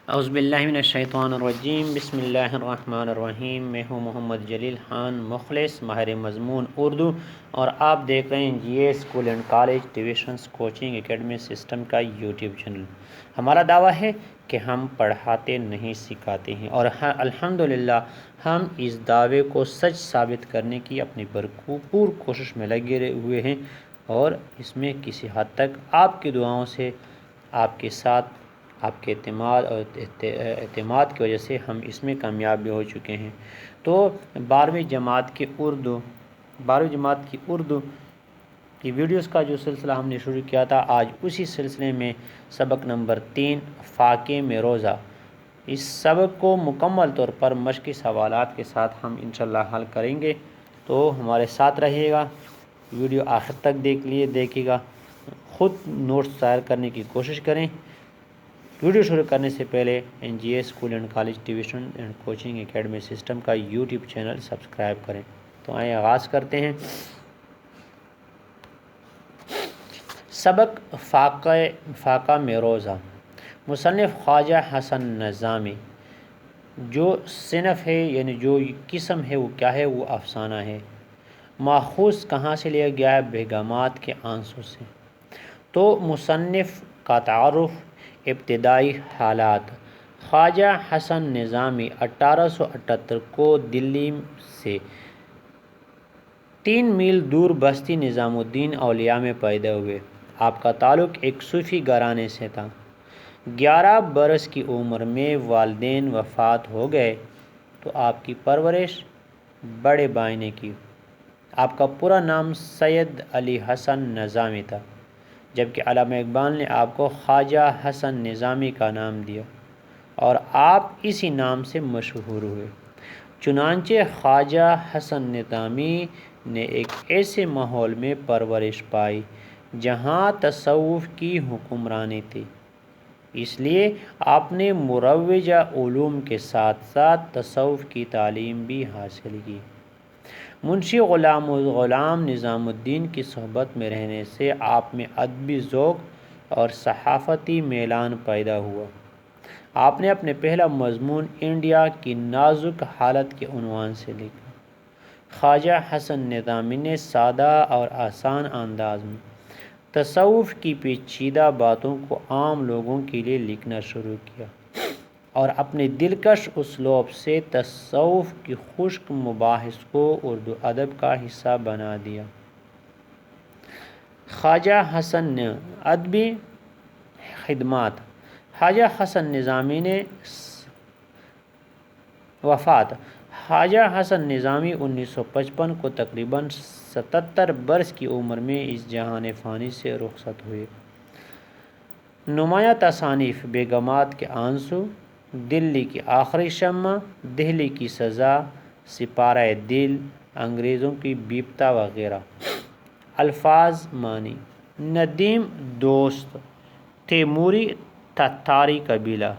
اعوذ باللہ من الشیطان الرجیم، بسم اللہ الرحمن الرحیم۔ میں ہوں محمد جلیل خان، مخلص ماہر مضمون اردو، اور آپ دیکھ رہے ہیں G A school and college tuitions coaching academy system کا یوٹیوب چینل۔ ہمارا دعویٰ ہے کہ ہم پڑھاتے نہیں سکھاتے ہیں، اور الحمدللہ ہم اس دعوے کو سچ ثابت کرنے کی اپنی بھرپور کوشش میں لگے ہوئے ہیں، اور اس میں کسی حد تک آپ کی دعاؤں سے، آپ کے ساتھ آپ کے اعتماد اور اعتماد کی وجہ سے ہم اس میں کامیاب بھی ہو چکے ہیں۔ تو 12ویں جماعت کی اردو کی ویڈیوز کا جو سلسلہ ہم نے شروع کیا تھا، آج اسی سلسلے میں سبق نمبر 3 فاقے میں روزہ، اس سبق کو مکمل طور پر مشقی سوالات کے ساتھ ہم انشاءاللہ حل کریں گے۔ تو ہمارے ساتھ رہیے گا، ویڈیو آخر تک دیکھیے گا، خود نوٹس تیار کرنے کی کوشش کریں۔ ویڈیو شروع کرنے سے پہلے N G A school and college tuition and coaching academy system کا یوٹیوب چینل سبسکرائب کریں۔ تو آئیں آغاز کرتے ہیں۔ سبق فاقہ میں روزہ، مصنف خواجہ حسن نظامی۔ جو صنف ہے یعنی جو قسم ہے وہ کیا ہے؟ وہ افسانہ ہے۔ ماخوذ کہاں سے لیا گیا ہے؟ بیگمات کے آنسوں سے۔ تو مصنف کا تعارف، ابتدائی حالات۔ خواجہ حسن نظامی 1878 کو دلی سے 3 میل دور بستی نظام الدین اولیاء میں پیدا ہوئے۔ آپ کا تعلق ایک صوفی گھرانے سے تھا۔ 11 برس کی عمر میں والدین وفات ہو گئے تو آپ کی پرورش بڑے بھائی نے کی۔ آپ کا پورا نام سید علی حسن نظامی تھا، جبکہ علامہ اقبال نے آپ کو خواجہ حسن نظامی کا نام دیا اور آپ اسی نام سے مشہور ہوئے۔ چنانچہ خواجہ حسن نظامی نے ایک ایسے ماحول میں پرورش پائی جہاں تصوف کی حکمرانی تھی، اس لیے آپ نے مروجہ علوم کے ساتھ ساتھ تصوف کی تعلیم بھی حاصل کی۔ منشی غلام نظام الدین کی صحبت میں رہنے سے آپ میں ادبی ذوق اور صحافتی میلان پیدا ہوا۔ آپ نے اپنے پہلا مضمون انڈیا کی نازک حالت کے عنوان سے لکھا۔ خواجہ حسن نظامی نے سادہ اور آسان انداز میں تصوف کی پیچیدہ باتوں کو عام لوگوں کے لیے لکھنا شروع کیا اور اپنے دلکش اسلوب سے تصوف کی خشک مباحث کو اردو ادب کا حصہ بنا دیا۔ خواجہ حسن ادبی خدمات۔ خواجہ حسن نظامی نے وفات۔ خواجہ حسن نظامی 1955 کو تقریباً 77 برس کی عمر میں اس جہان فانی سے رخصت ہوئے۔ نمایاں تصانیف: بیگمات کے آنسو، دلی کی آخری شمع، دہلی کی سزا، سپارہ دل، انگریزوں کی بیپتا وغیرہ۔ الفاظ معنی: ندیم دوست، تیموری تاتاری قبیلہ،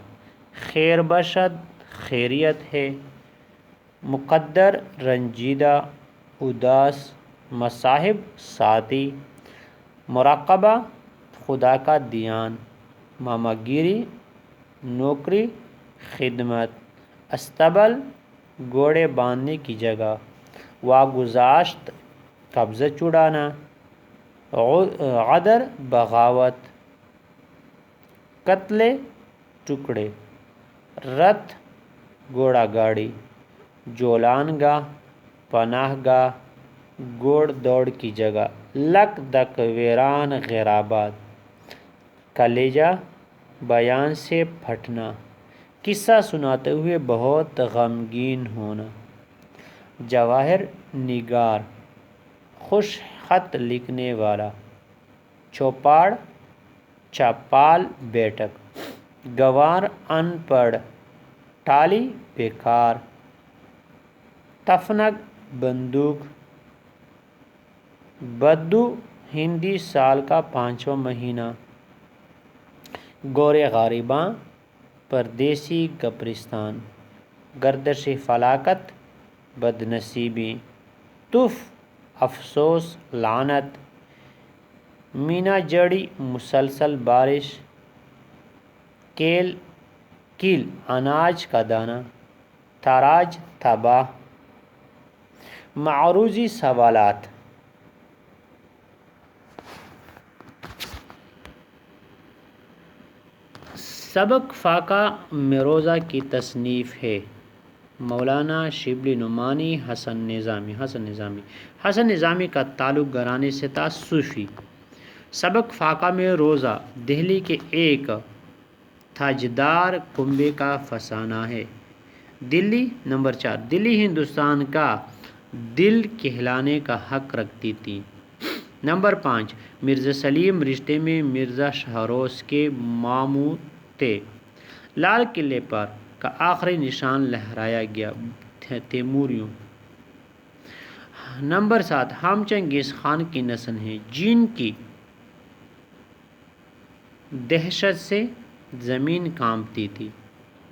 خیر باشد خیریت ہے، مقدر رنجیدہ اداس، مصاحب ساتھی، مراقبہ خدا کا دھیان، ماما گیری نوکری خدمت، استبل گھوڑے باندھنے کی جگہ، واگزاشت قبضہ چھڑانا، غدر بغاوت، قتل ٹکڑے، رتھ گھوڑا گاڑی، جولان گاہ پناہ گاہ، گھوڑ دوڑ کی جگہ، لک دک ویران غیر آباد، کلیجہ بیان سے پھٹنا، قصہ سناتے ہوئے بہت غمگین ہونا، جواہر نگار خوش خط لکھنے والا، چوپاڑ چاپال بیٹھک، گنوار ان پڑھ، ٹالی بیکار، تفنگ بندوق، بدو ہندی سال کا 5واں مہینہ، گورے غریباں پردیسی قبرستان، گردش فلاکت بد نصیبی، تف افسوس لعنت، مینا جڑی مسلسل بارش، کیل کیل اناج کا دانہ، تاراج تباہ، معروضی سوالات۔ سبق فاقہ مروزہ کی تصنیف ہے مولانا شبلی نعمانی حسن نظامی کا تعلق گھرانے سے تھا صوفی۔ سبق فاقہ میں روزہ دہلی کے ایک تاجدار کنبے کا فسانہ ہے۔ دلی نمبر 4، دلی ہندوستان کا دل کہلانے کا حق رکھتی تھی۔ نمبر 5، مرزا سلیم رشتے میں مرزا شہروز کے ماموں تھے۔ لال قلعے پر کا آخری نشان لہرایا گیا تیموریوں۔ نمبر 7، ہم چنگیز خان کی نسل ہیں جن کی دہشت سے زمین کانپتی تھی۔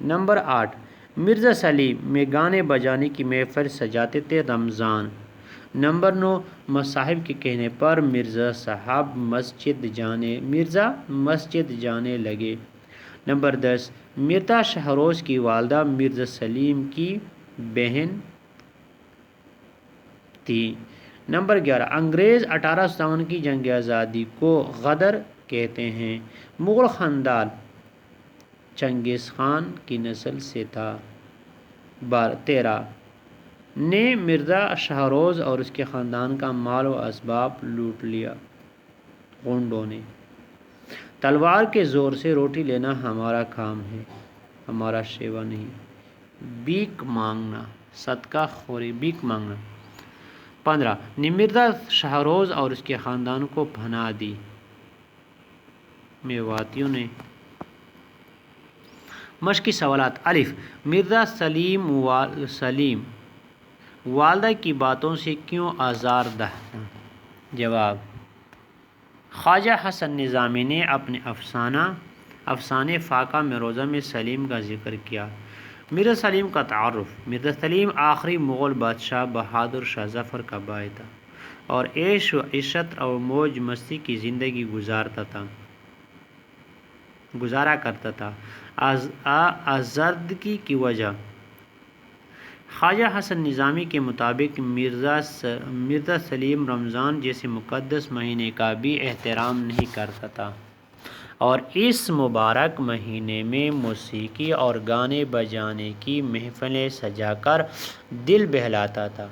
نمبر 8، مرزا سلیم میں گانے بجانے کی محفل سجاتے تھے رمضان۔ نمبر 9، مصاحب کے کہنے پر مرزا مسجد جانے لگے۔ نمبر 10، مرزا شہروز کی والدہ مرزا سلیم کی بہن تھی۔ نمبر 11، انگریز 1857 کی جنگ آزادی کو غدر کہتے ہیں۔ مغل خاندان چنگیز خان کی نسل سے تھا۔ 13 نے مرزا شہروز اور اس کے خاندان کا مال و اسباب لوٹ لیا۔ غنڈوں نے تلوار کے زور سے روٹی لینا ہمارا کام ہے، ہمارا شیوا نہیں۔ بھیک مانگنا، صدقہ خوری، بھیک مانگنا۔ 15 نے مرزا شہروز اور اس کے خاندان کو پناہ دی۔ میواتیوں نے مشقی سوالات۔ الف، مرزا سلیم والدہ کی باتوں سے کیوں آزاردہ تھا؟ جواب، خواجہ حسن نظامی نے اپنے افسانے فاقہ مروزہ میں سلیم کا ذکر کیا۔ مرزا سلیم کا تعارف۔ مرزا سلیم آخری مغل بادشاہ بہادر شاہ ظفر کا بھائی تھا اور عیش و عشرت اور موج مستی کی زندگی گزارا کرتا تھا۔ آزادگی کی وجہ۔ خواجہ حسن نظامی کے مطابق مرزا سلیم رمضان جیسے مقدس مہینے کا بھی احترام نہیں کرتا تھا اور اس مبارک مہینے میں موسیقی اور گانے بجانے کی محفلیں سجا کر دل بہلاتا تھا،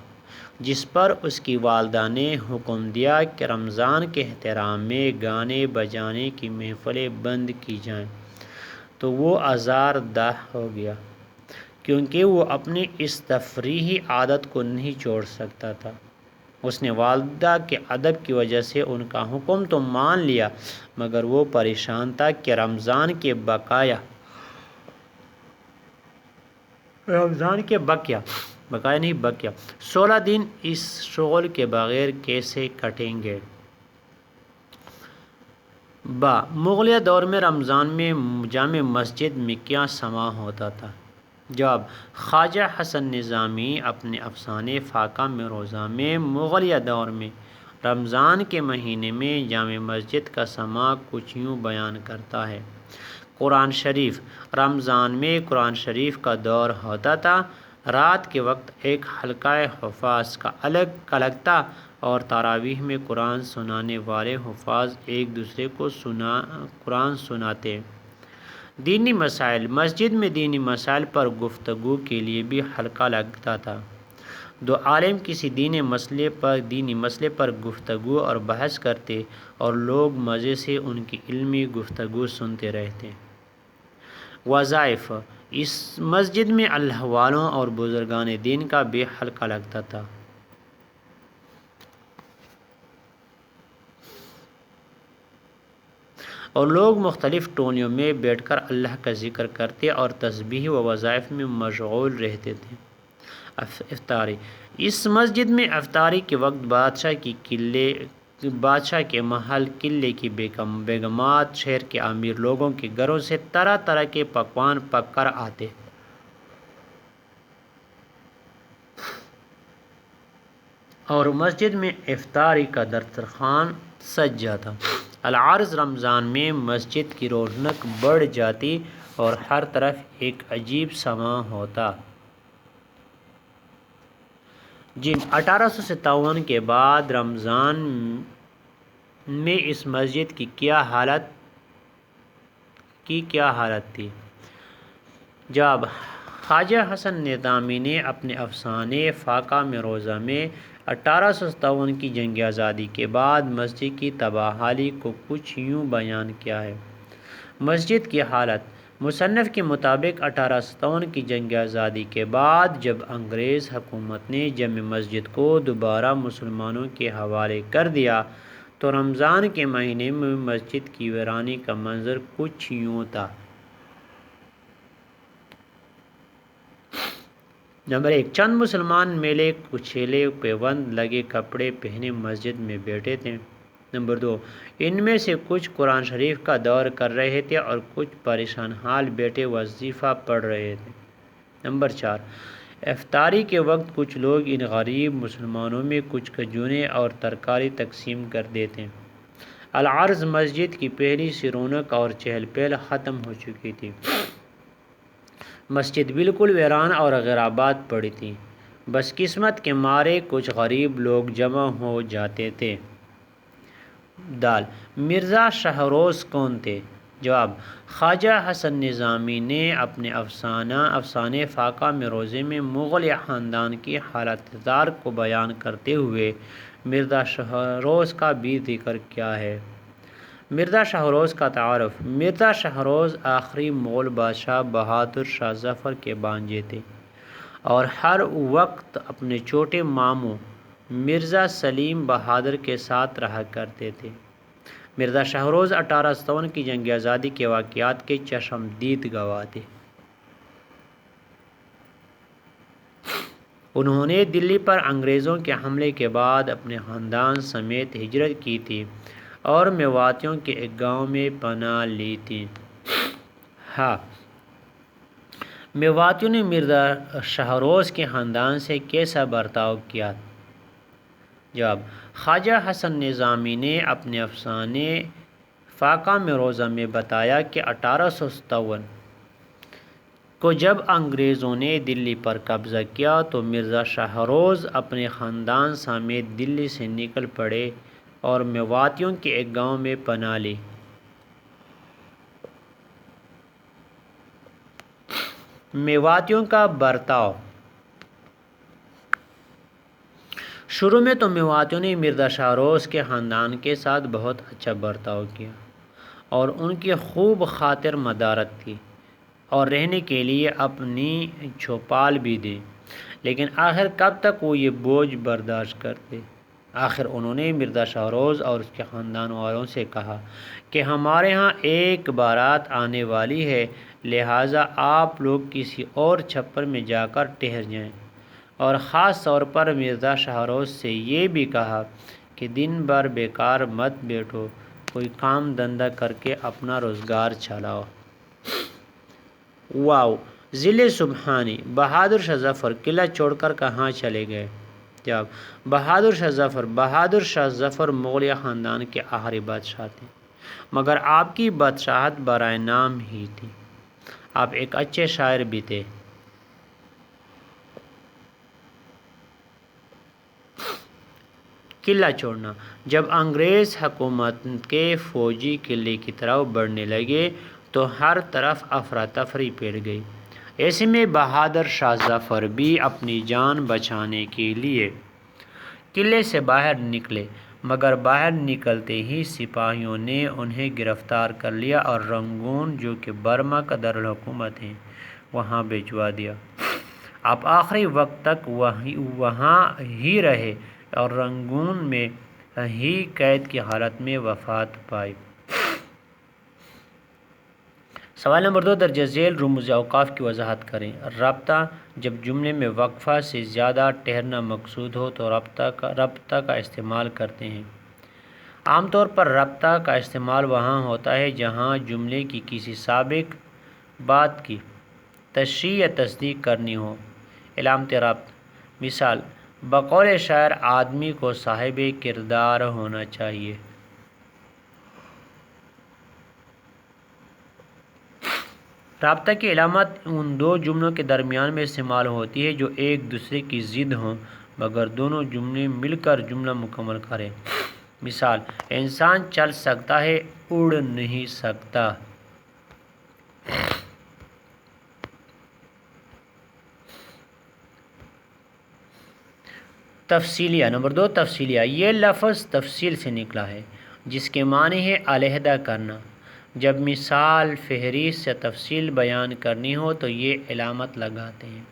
جس پر اس کی والدہ نے حکم دیا کہ رمضان کے احترام میں گانے بجانے کی محفلیں بند کی جائیں، تو وہ آزاردہ ہو گیا کیونکہ وہ اپنی اس تفریحی عادت کو نہیں چھوڑ سکتا تھا۔ اس نے والدہ کے ادب کی وجہ سے ان کا حکم تو مان لیا، مگر وہ پریشان تھا کہ رمضان کے بقایا 16 دن اس شغل کے بغیر کیسے کٹیں گے۔ مغلیہ دور میں رمضان میں جامع مسجد میں کیا سما ہوتا تھا؟ جواب، خواجہ حسن نظامی اپنے افسانے فاقہ مروزہ میں مغلیہ دور میں رمضان کے مہینے میں جامع مسجد کا سما کچھ یوں بیان کرتا ہے۔ قرآن شریف۔ رمضان میں قرآن شریف کا دور ہوتا تھا۔ رات کے وقت ایک حلقہ حفاظ کا الگ تھا اور تراویح میں قرآن سنانے والے حفاظ ایک دوسرے کو قرآن سناتے۔ دینی مسائل۔ مسجد میں دینی مسائل پر گفتگو کے لیے بھی حلقہ لگتا تھا۔ دو عالم کسی دینی مسئلے پر گفتگو اور بحث کرتے اور لوگ مزے سے ان کی علمی گفتگو سنتے رہتے۔ وظائف۔ اس مسجد میں اللہ والوں اور بزرگان دین کا بھی حلقہ لگتا تھا۔ اور لوگ مختلف ٹولیوں میں بیٹھ کر اللہ کا ذکر کرتے اور تسبیح و وظائف میں مشغول رہتے تھے۔ افطاری۔ اس مسجد میں افطاری کے وقت بادشاہ کے محل، قلعے کی بیگمات، شہر کے امیر لوگوں کے گھروں سے طرح طرح کے پکوان پک کر آتے اور مسجد میں افطاری کا دسترخوان سج جاتا۔ العرض۔ رمضان میں مسجد کی رونق بڑھ جاتی اور ہر طرف ایک عجیب سماں ہوتا۔ جی 1857 کے بعد رمضان میں اس مسجد کی کیا حالت تھی؟ جب خواجہ حسن نظامی نے اپنے افسانے فاقہ میں روضہ میں 1857 کی جنگ آزادی کے بعد مسجد کی تباہی کو کچھ یوں بیان کیا ہے۔ مسجد کی حالت: مصنف کے مطابق 1857 کی جنگ آزادی کے بعد جب انگریز حکومت نے جامع مسجد کو دوبارہ مسلمانوں کے حوالے کر دیا تو رمضان کے مہینے میں مسجد کی ویرانی کا منظر کچھ یوں تھا۔ نمبر 1، چند مسلمان میلے کچیلے پیوند لگے کپڑے پہنے مسجد میں بیٹھے تھے۔ نمبر 2، ان میں سے کچھ قرآن شریف کا دور کر رہے تھے اور کچھ پریشان حال بیٹھے وظیفہ پڑھ رہے تھے۔ نمبر 4، افطاری کے وقت کچھ لوگ ان غریب مسلمانوں میں کچھ کھجوریں اور ترکاری تقسیم کر دیتے۔ العرض مسجد کی پہلی سی رونق اور چہل پہل ختم ہو چکی تھی۔ مسجد بالکل ویران اور غیر آباد پڑی تھی۔ بس قسمت کے مارے کچھ غریب لوگ جمع ہو جاتے تھے۔ دال مرزا شاہروز کون تھے؟ جواب: خواجہ حسن نظامی نے اپنے افسانے فاقہ میں روضے میں مغل خاندان کی حالت زار کو بیان کرتے ہوئے مرزا شاہروز کا بھی ذکر کیا ہے۔ مرزا شاہروز کا تعارف: مرزا شاہروز آخری مغل بادشاہ بہادر شاہ ظفر کے بھانجے تھے اور ہر وقت اپنے چھوٹے ماموں مرزا سلیم بہادر کے ساتھ رہا کرتے تھے۔ مرزا شاہروز 1857 کی جنگ آزادی کے واقعات کے چشمدید گواہ تھے۔ انہوں نے دلی پر انگریزوں کے حملے کے بعد اپنے خاندان سمیت ہجرت کی تھی اور میواتیوں کے ایک گاؤں میں پناہ لی تھی۔ میواتیوں نے مرزا شاہروز کے خاندان سے کیسا برتاؤ کیا؟ جواب: خواجہ حسن نظامی نے اپنے افسانے فاقہ میں روضہ میں بتایا کہ 1857 کو جب انگریزوں نے دلی پر قبضہ کیا تو مرزا شاہروز اپنے خاندان سمیت دلی سے نکل پڑے اور میواتیوں کے ایک گاؤں میں پناہ لی۔ میواتیوں کا برتاؤ: شروع میں تو میواتیوں نے مرزا شاہروز کے خاندان کے ساتھ بہت اچھا برتاؤ کیا اور ان کی خوب خاطر مدارت کی اور رہنے کے لیے اپنی چوپال بھی دی، لیکن آخر کب تک وہ یہ بوجھ برداشت کرتے؟ آخر انہوں نے مرزا شاہروز اور اس کے خاندان والوں سے کہا کہ ہمارے ہاں ایک بارات آنے والی ہے، لہٰذا آپ لوگ کسی اور چھپر میں جا کر ٹھہر جائیں، اور خاص طور پر مرزا شاہروز سے یہ بھی کہا کہ دن بھر بیکار مت بیٹھو، کوئی کام دھندہ کر کے اپنا روزگار چلاؤ۔ واو ضلع سبحانی: بہادر شاہ ظفر قلعہ چھوڑ کر کہاں چلے گئے؟ جواب: بہادر شاہ ظفر مغلیہ خاندان کے آخری بادشاہ تھے، مگر آپ کی بادشاہت برائے نام ہی تھی۔ آپ ایک اچھے شاعر بھی تھے۔ قلعہ چھوڑنا: جب انگریز حکومت کے فوجی قلعے کی طرف بڑھنے لگے تو ہر طرف افراتفری پھیل گئی۔ ایسے میں بہادر شاہ ظفر بھی اپنی جان بچانے کے لیے قلعے سے باہر نکلے، مگر باہر نکلتے ہی سپاہیوں نے انہیں گرفتار کر لیا اور رنگون، جو کہ برما کا دارالحکومت ہے، وہاں بھجوا دیا۔ آپ آخری وقت تک وہاں ہی رہے اور رنگون میں ہی قید کی حالت میں وفات پائی۔ سوال نمبر 2، درج ذیل رموز اوقاف کی وضاحت کریں۔ رابطہ: جب جملے میں وقفہ سے زیادہ ٹھہرنا مقصود ہو تو رابطہ کا استعمال کرتے ہیں۔ عام طور پر رابطہ کا استعمال وہاں ہوتا ہے جہاں جملے کی کسی سابق بات کی تشریح یا تصدیق کرنی ہو۔ علامت ربط: مثال: بقول شاعر آدمی کو صاحب کردار ہونا چاہیے۔ رابطہ کی علامت ان دو جملوں کے درمیان میں استعمال ہوتی ہے جو ایک دوسرے کی ضد ہوں مگر دونوں جملے مل کر جملہ مکمل کریں۔ مثال: انسان چل سکتا ہے، اڑ نہیں سکتا۔ تفصیلیہ نمبر 2، تفصیلیہ۔ یہ لفظ تفصیل سے نکلا ہے جس کے معنی ہے علیحدہ کرنا۔ جب مثال فہرست سے تفصیل بیان کرنی ہو تو یہ علامت لگاتے ہیں۔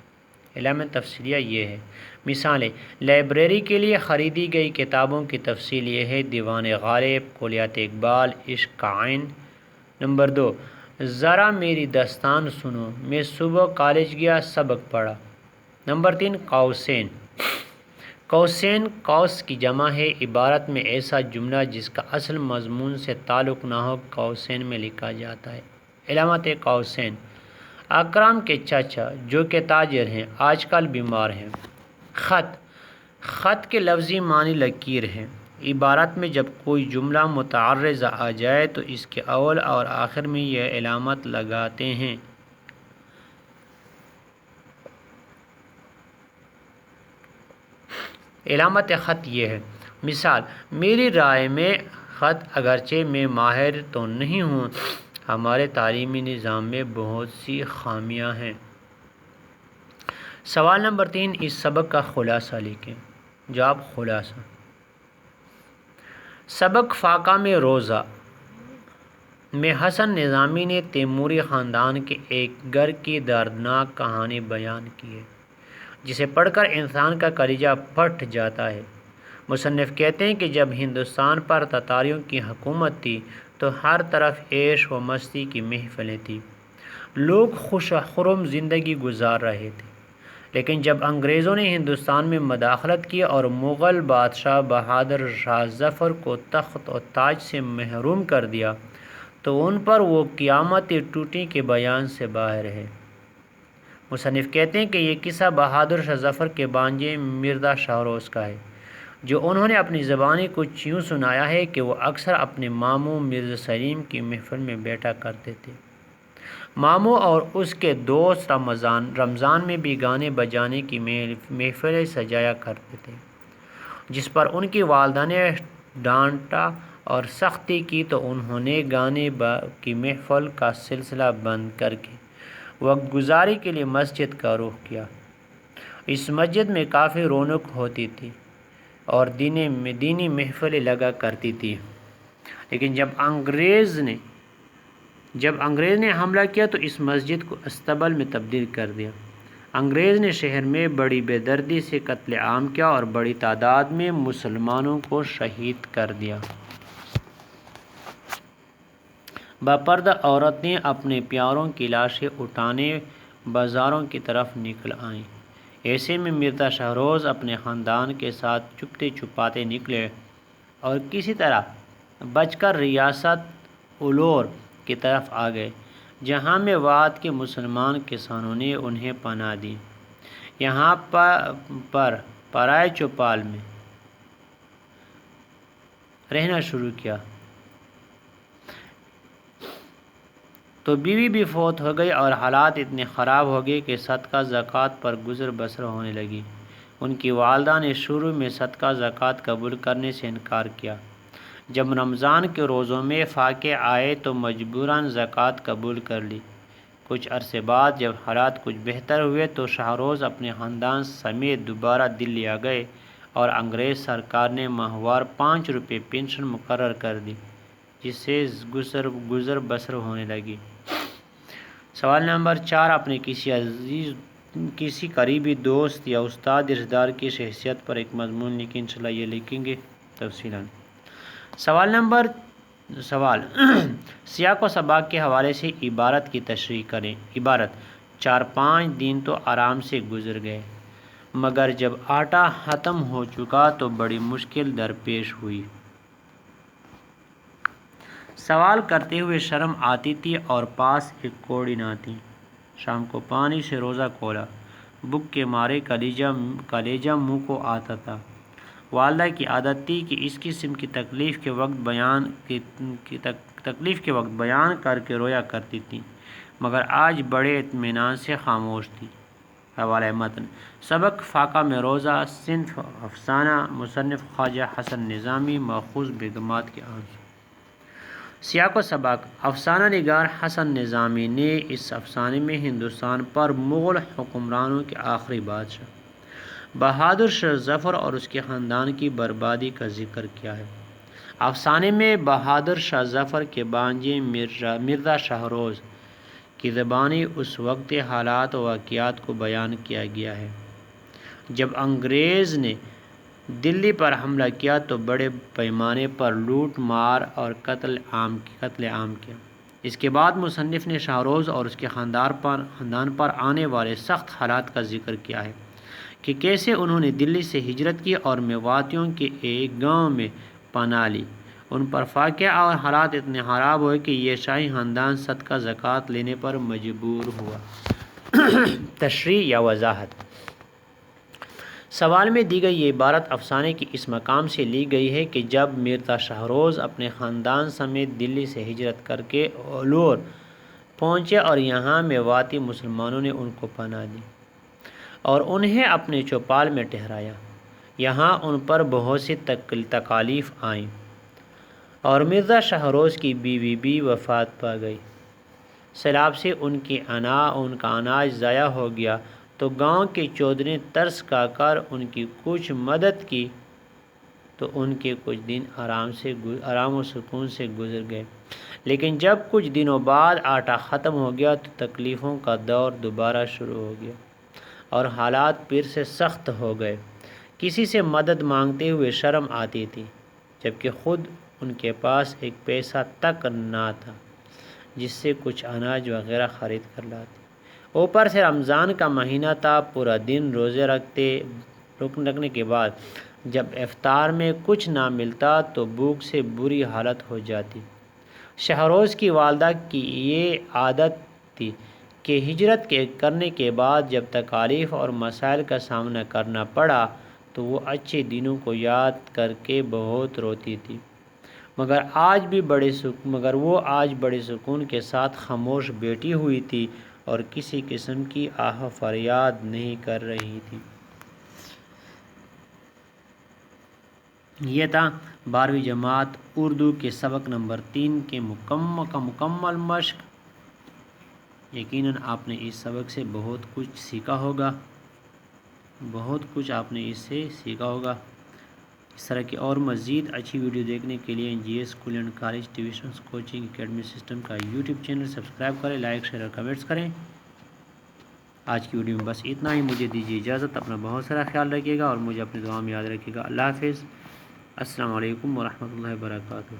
علامت تفصیلیہ یہ ہے۔ مثالیں: لائبریری کے لیے خریدی گئی کتابوں کی تفصیل یہ ہے: دیوان غالب، کلیات اقبال، عشق کا عین۔ نمبر 2، ذرا میری داستان سنو، میں صبح کالج گیا، سبق پڑھا۔ نمبر 3، قوسین۔ قوسین قوس کی جمع ہے، عبارت میں ایسا جملہ جس کا اصل مضمون سے تعلق نہ ہو قوسین میں لکھا جاتا ہے۔ علامت قوسین: اکرم کے چچا جو کہ تاجر ہیں آج کل بیمار ہیں۔ خط۔ خط کے لفظی معنی لکیر ہے۔ عبارت میں جب کوئی جملہ متعارض آ جائے تو اس کے اول اور آخر میں یہ علامت لگاتے ہیں۔ علامت خط یہ ہے۔ مثال: میری رائے میں خط اگرچہ میں ماہر تو نہیں ہوں، ہمارے تعلیمی نظام میں بہت سی خامیاں ہیں۔ سوال نمبر 3، اس سبق کا خلاصہ لکھیں۔ جواب: خلاصہ: سبق فاقہ میں روزہ میں حسن نظامی نے تیموری خاندان کے ایک گھر کی دردناک کہانی بیان کی ہے جسے پڑھ کر انسان کا کلیجہ پھٹ جاتا ہے۔ مصنف کہتے ہیں کہ جب ہندوستان پر تاتاریوں کی حکومت تھی تو ہر طرف عیش و مستی کی محفلیں تھیں، لوگ خوش و خرم زندگی گزار رہے تھے۔ لیکن جب انگریزوں نے ہندوستان میں مداخلت کی اور مغل بادشاہ بہادر شاہ ظفر کو تخت و تاج سے محروم کر دیا تو ان پر وہ قیامتیں ٹوٹیں کے بیان سے باہر ہے۔ مصنف کہتے ہیں کہ یہ قصہ بہادر شاہ ظفر کے بانجے مرزا شاہروز کا ہے، جو انہوں نے اپنی زبانی کچھ یوں سنایا ہے کہ وہ اکثر اپنے ماموں مرزا سلیم کی محفل میں بیٹھا کرتے تھے۔ ماموں اور اس کے دوست رمضان میں بھی گانے بجانے کی محفلیں سجایا کرتے تھے، جس پر ان کی والدہ نے ڈانٹا اور سختی کی تو انہوں نے گانے کی محفل کا سلسلہ بند کر کے وقت گزاری کے لیے مسجد کا رخ کیا۔ اس مسجد میں کافی رونق ہوتی تھی اور دینی محفلیں لگا کرتی تھی، لیکن جب انگریز نے حملہ کیا تو اس مسجد کو استبل میں تبدیل کر دیا۔ انگریز نے شہر میں بڑی بے دردی سے قتل عام کیا اور بڑی تعداد میں مسلمانوں کو شہید کر دیا۔ باپردہ عورتیں اپنے پیاروں کی لاشیں اٹھانے بازاروں کی طرف نکل آئیں۔ ایسے میں مرزا شاہروز اپنے خاندان کے ساتھ چپتے چپاتے نکلے اور کسی طرح بچ کر ریاست الور کی طرف آ گئے، جہاں میوات کے مسلمان کسانوں نے انہیں پناہ دی۔ یہاں پر پرائے چوپال میں رہنا شروع کیا تو بیوی بھی فوت ہو گئی اور حالات اتنے خراب ہو گئے کہ صدقہ زکوٰۃ پر گزر بسر ہونے لگی۔ ان کی والدہ نے شروع میں صدقہ زکوٰۃ قبول کرنے سے انکار کیا۔ جب رمضان کے روزوں میں فاقے آئے تو مجبوراً زکوٰۃ قبول کر لی۔ کچھ عرصے بعد جب حالات کچھ بہتر ہوئے تو شاہروز اپنے خاندان سمیت دوبارہ دلی آ گئے اور انگریز سرکار نے ماہوار 5 روپے پنشن مقرر کر دی، جس سے گزر بسر ہونے لگی۔ سوال نمبر 4، اپنے کسی قریبی دوست یا استاد رشتہ دار کی شخصیت پر ایک مضمون لکھیں۔ انشاءاللہ یہ لکھیں گے تفصیلاً۔ سوال سیاق و سباق کے حوالے سے عبارت کی تشریح کریں۔ عبارت: 4-5 دن تو آرام سے گزر گئے، مگر جب آٹا ختم ہو چکا تو بڑی مشکل درپیش ہوئی۔ سوال کرتے ہوئے شرم آتی تھی اور پاس ایک کوڑی نہ تھی۔ شام کو پانی سے روزہ کھولا، بھوک کے مارے کلیجہ منہ کو آتا تھا۔ والدہ کی عادت تھی کہ اس قسم کی تکلیف کے وقت بیان کر کے رویا کرتی تھی۔ مگر آج بڑے اطمینان سے خاموش تھی۔ حوالہ متن: سبق فاقہ میں روزہ، صنف افسانہ، مصنف خواجہ حسن نظامی، ماخوذ بیگمات کے آنسو۔ سیاق و سباق: افسانہ نگار حسن نظامی نے اس افسانے میں ہندوستان پر مغل حکمرانوں کے آخری بادشاہ بہادر شاہ ظفر اور اس کے خاندان کی بربادی کا ذکر کیا ہے۔ افسانے میں بہادر شاہ ظفر کے بانجے مرزا شاہروز کی زبانی اس وقت کے حالات و واقعات کو بیان کیا گیا ہے جب انگریز نے دلی پر حملہ کیا تو بڑے پیمانے پر لوٹ مار اور قتل عام کیا۔ اس کے بعد مصنف نے شاہروز اور اس کے خاندان پر آنے والے سخت حالات کا ذکر کیا ہے کہ کیسے انہوں نے دلی سے ہجرت کی اور میواتیوں کے ایک گاؤں میں پناہ لی۔ ان پر فاقہ اور حالات اتنے خراب ہوئے کہ یہ شاہی خاندان صدقہ زکوٰۃ لینے پر مجبور ہوا۔ تشریح یا وضاحت: سوال میں دی گئی یہ عبارت افسانے کی اس مقام سے لی گئی ہے کہ جب مرزا شاہروز اپنے خاندان سمیت دلی سے ہجرت کر کے الور پہنچے اور یہاں میواتی مسلمانوں نے ان کو پناہ دی اور انہیں اپنے چوپال میں ٹھہرایا۔ یہاں ان پر بہت سی تکالیف آئیں اور مرزا شاہروز کی بیوی بھی وفات پا گئی۔ سیلاب سے ان کا اناج ضائع ہو گیا تو گاؤں کے چودھری نے ترس کھا کر ان کی کچھ مدد کی تو ان کے کچھ دن آرام و سکون سے گزر گئے، لیکن جب کچھ دنوں بعد آٹا ختم ہو گیا تو تکلیفوں کا دور دوبارہ شروع ہو گیا اور حالات پھر سے سخت ہو گئے۔ کسی سے مدد مانگتے ہوئے شرم آتی تھی، جبکہ خود ان کے پاس ایک پیسہ تک نہ تھا جس سے کچھ اناج وغیرہ خرید کر لاتے۔ اوپر سے رمضان کا مہینہ تھا، پورا دن روزے رکھنے کے بعد جب افطار میں کچھ نہ ملتا تو بھوک سے بری حالت ہو جاتی۔ شاہروز کی والدہ کی یہ عادت تھی کہ ہجرت کرنے کے بعد جب تکالیف اور مسائل کا سامنا کرنا پڑا تو وہ اچھے دنوں کو یاد کر کے بہت روتی تھی، مگر وہ آج بڑے سکون کے ساتھ خاموش بیٹھی ہوئی تھی اور کسی قسم کی آہ فریاد نہیں کر رہی تھی۔ یہ تھا 12ویں جماعت اردو کے سبق نمبر 3 کے مکمل مشق۔ یقیناً آپ نے اس سبق سے بہت کچھ سیکھا ہوگا۔ اس طرح کی اور مزید اچھی ویڈیو دیکھنے کے لیے NGA school and college tuitions coaching academy system کا یوٹیوب چینل سبسکرائب کریں، لائک شیئر اور کمنٹس کریں۔ آج کی ویڈیو میں بس اتنا ہی، مجھے دیجیے اجازت، اپنا بہت سارا خیال رکھیے گا اور مجھے اپنی دعا میں یاد رکھیے گا۔ اللہ حافظ، السلام علیکم ورحمۃ اللہ وبرکاتہ۔